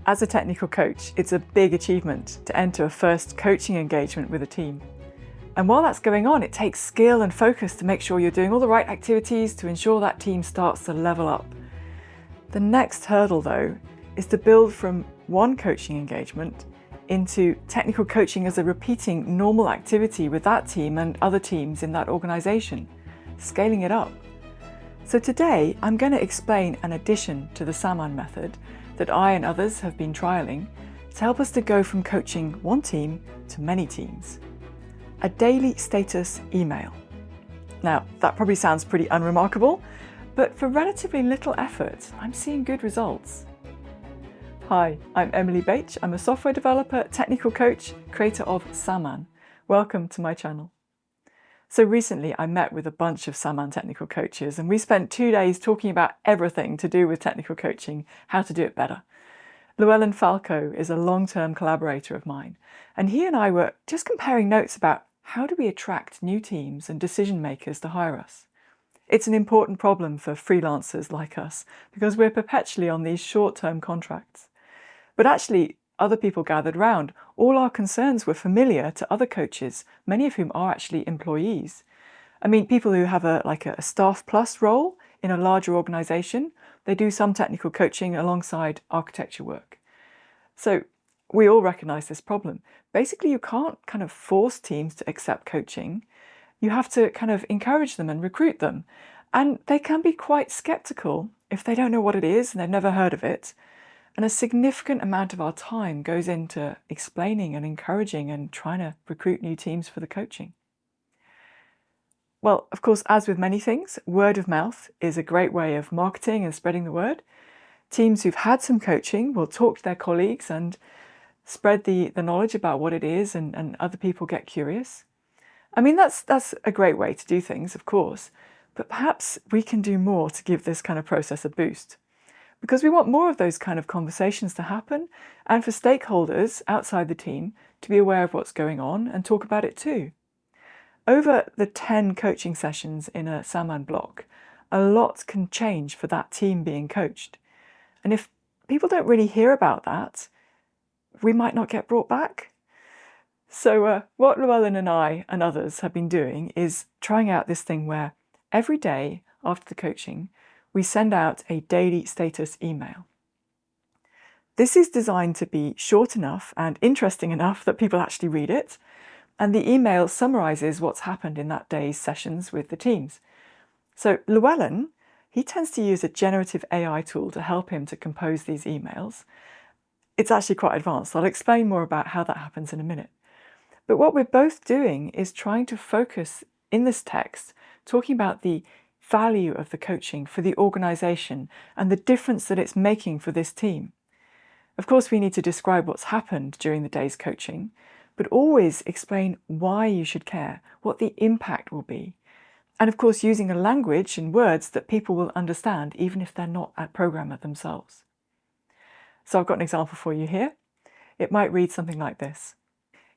As a technical coach, it's a big achievement to enter a first coaching engagement with a team. And while that's going on, it takes skill and focus to make sure you're doing all the right activities to ensure that team starts to level up. The next hurdle, though, is to build from one coaching engagement into technical coaching as a repeating normal activity with that team and other teams in that organisation, scaling it up. So today, I'm going to explain an addition to the Saman method that I and others have been trialling to help us to go from coaching one team to many teams. A daily status email. Now, that probably sounds pretty unremarkable, but for relatively little effort, I'm seeing good results. Hi, I'm Emily Bache. I'm a software developer, technical coach, creator of Saman. Welcome to my channel. So recently I met with a bunch of Saman technical coaches and we spent 2 days talking about everything to do with technical coaching, how to do it better. Llewellyn Falco is a long-term collaborator of mine, and he and I were just comparing notes about how do we attract new teams and decision makers to hire us. It's an important problem for freelancers like us because we're perpetually on these short-term contracts. But actually, other people gathered round. All our concerns were familiar to other coaches, many of whom are actually employees. I mean, people who have a staff plus role in a larger organisation, they do some technical coaching alongside architecture work. So we all recognise this problem. Basically, you can't kind of force teams to accept coaching. You have to kind of encourage them and recruit them. And they can be quite sceptical if they don't know what it is and they've never heard of it. And a significant amount of our time goes into explaining and encouraging and trying to recruit new teams for the coaching. Well, of course, as with many things, word of mouth is a great way of marketing and spreading the word. Teams who've had some coaching will talk to their colleagues and spread the knowledge about what it is, and other people get curious. I mean, that's a great way to do things, of course, but perhaps we can do more to give this kind of process a boost. Because we want more of those kind of conversations to happen and for stakeholders outside the team to be aware of what's going on and talk about it too. Over the 10 coaching sessions in a Saman block, a lot can change for that team being coached. And if people don't really hear about that, we might not get brought back. So what Llewellyn and I and others have been doing is trying out this thing where every day after the coaching, we send out a daily status email. This is designed to be short enough and interesting enough that people actually read it, and the email summarises what's happened in that day's sessions with the teams. So Llewellyn, he tends to use a generative AI tool to help him to compose these emails. It's actually quite advanced. I'll explain more about how that happens in a minute. But what we're both doing is trying to focus in this text, talking about the value of the coaching for the organisation and the difference that it's making for this team. Of course, we need to describe what's happened during the day's coaching, but always explain why you should care, what the impact will be. And of course, using a language and words that people will understand, even if they're not a programmer themselves. So I've got an example for you here. It might read something like this.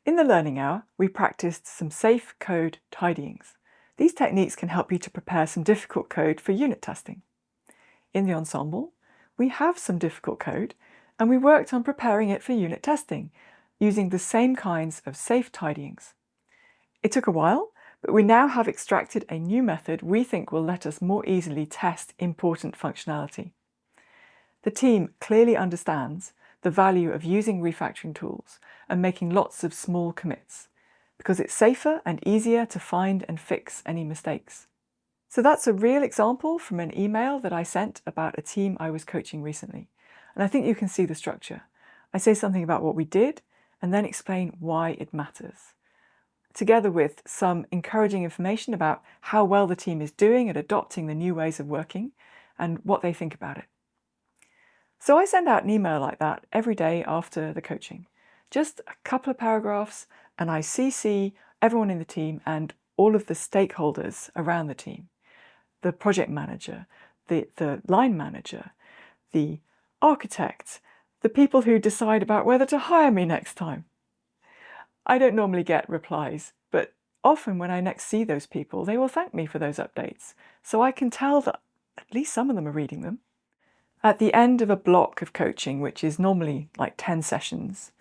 In the learning hour, we practiced some safe code tidyings. These techniques can help you to prepare some difficult code for unit testing. In the ensemble, we have some difficult code, and we worked on preparing it for unit testing, using the same kinds of safe tidyings. It took a while, but we now have extracted a new method we think will let us more easily test important functionality. The team clearly understands the value of using refactoring tools and making lots of small commits, because it's safer and easier to find and fix any mistakes. So that's a real example from an email that I sent about a team I was coaching recently. And I think you can see the structure. I say something about what we did and then explain why it matters, together with some encouraging information about how well the team is doing at adopting the new ways of working and what they think about it. So I send out an email like that every day after the coaching. Just a couple of paragraphs, and I CC everyone in the team and all of the stakeholders around the team. The project manager, the line manager, the architect, the people who decide about whether to hire me next time. I don't normally get replies, but often when I next see those people, they will thank me for those updates, so I can tell that at least some of them are reading them. At the end of a block of coaching, which is normally like 10 sessions,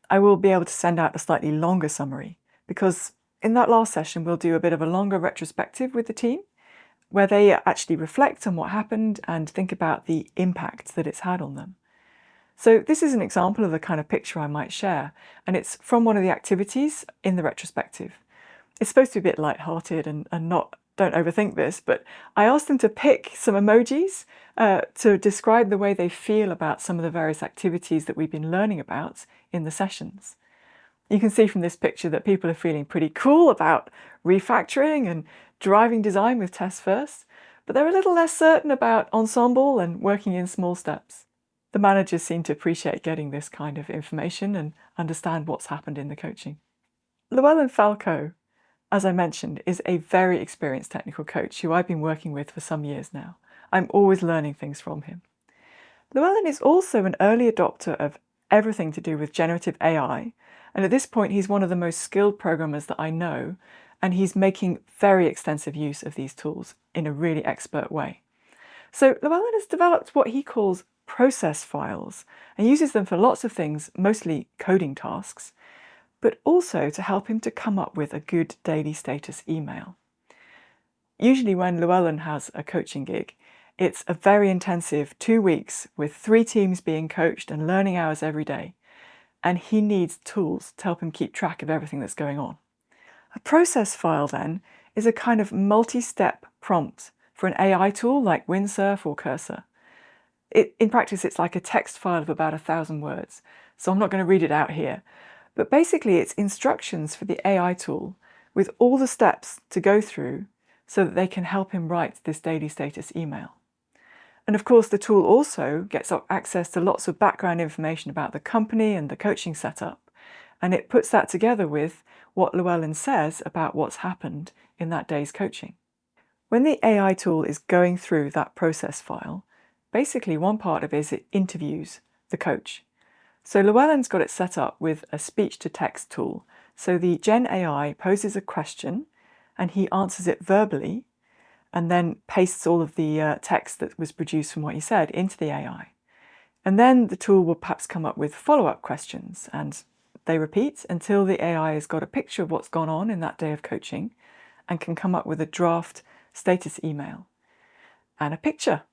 I will be able to send out a slightly longer summary, because in that last session we'll do a bit of a longer retrospective with the team where they actually reflect on what happened and think about the impact that it's had on them. So this is an example of the kind of picture I might share, and it's from one of the activities in the retrospective. It's supposed to be a bit light-hearted and don't overthink this, but I asked them to pick some emojis to describe the way they feel about some of the various activities that we've been learning about in the sessions. You can see from this picture that people are feeling pretty cool about refactoring and driving design with tests first, but they're a little less certain about ensemble and working in small steps. The managers seem to appreciate getting this kind of information and understand what's happened in the coaching. Llewellyn Falco, as I mentioned, is a very experienced technical coach who I've been working with for some years now. I'm always learning things from him. Llewellyn is also an early adopter of everything to do with generative AI, and at this point he's one of the most skilled programmers that I know, and he's making very extensive use of these tools in a really expert way. So Llewellyn has developed what he calls process files and uses them for lots of things, mostly coding tasks, but also to help him to come up with a good daily status email. Usually when Llewellyn has a coaching gig, it's a very intensive 2 weeks with 3 teams being coached and learning hours every day, and he needs tools to help him keep track of everything that's going on. A process file then is a kind of multi-step prompt for an AI tool like Windsurf or Cursor. In practice, it's like a text file of about 1,000 words, so I'm not going to read it out here. But basically, it's instructions for the AI tool with all the steps to go through so that they can help him write this daily status email. And of course, the tool also gets access to lots of background information about the company and the coaching setup, and it puts that together with what Llewellyn says about what's happened in that day's coaching. When the AI tool is going through that process file, basically one part of it is it interviews the coach. So Llewellyn's got it set up with a speech-to-text tool. So the Gen AI poses a question and he answers it verbally and then pastes all of the text that was produced from what he said into the AI. And then the tool will perhaps come up with follow-up questions, and they repeat until the AI has got a picture of what's gone on in that day of coaching and can come up with a draft status email and a picture.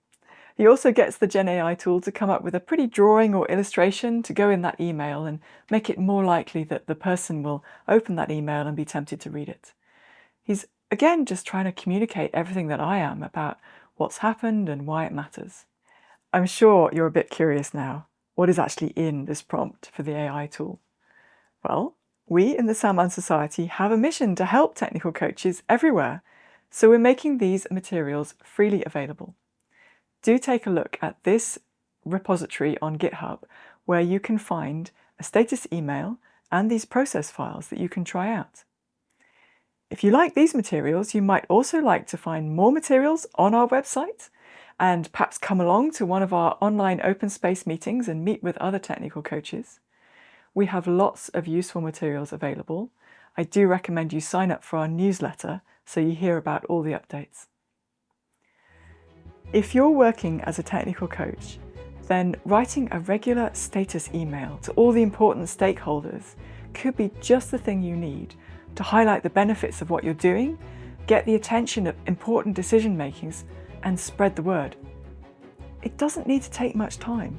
He also gets the Gen AI tool to come up with a pretty drawing or illustration to go in that email and make it more likely that the person will open that email and be tempted to read it. He's again just trying to communicate everything that I am about what's happened and why it matters. I'm sure you're a bit curious now. What is actually in this prompt for the AI tool? Well, we in the Sandman Society have a mission to help technical coaches everywhere, so we're making these materials freely available. Do take a look at this repository on GitHub where you can find a status email and these process files that you can try out. If you like these materials, you might also like to find more materials on our website and perhaps come along to one of our online open space meetings and meet with other technical coaches. We have lots of useful materials available. I do recommend you sign up for our newsletter so you hear about all the updates. If you're working as a technical coach, then writing a regular status email to all the important stakeholders could be just the thing you need to highlight the benefits of what you're doing, get the attention of important decision makers, and spread the word. It doesn't need to take much time,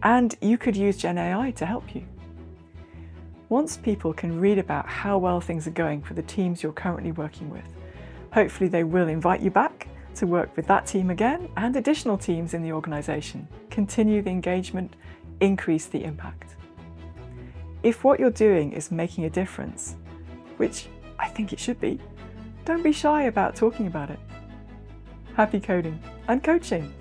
and you could use Gen AI to help you. Once people can read about how well things are going for the teams you're currently working with, hopefully they will invite you back to work with that team again and additional teams in the organisation, continue the engagement, increase the impact. If what you're doing is making a difference, which I think it should be, don't be shy about talking about it. Happy coding and coaching!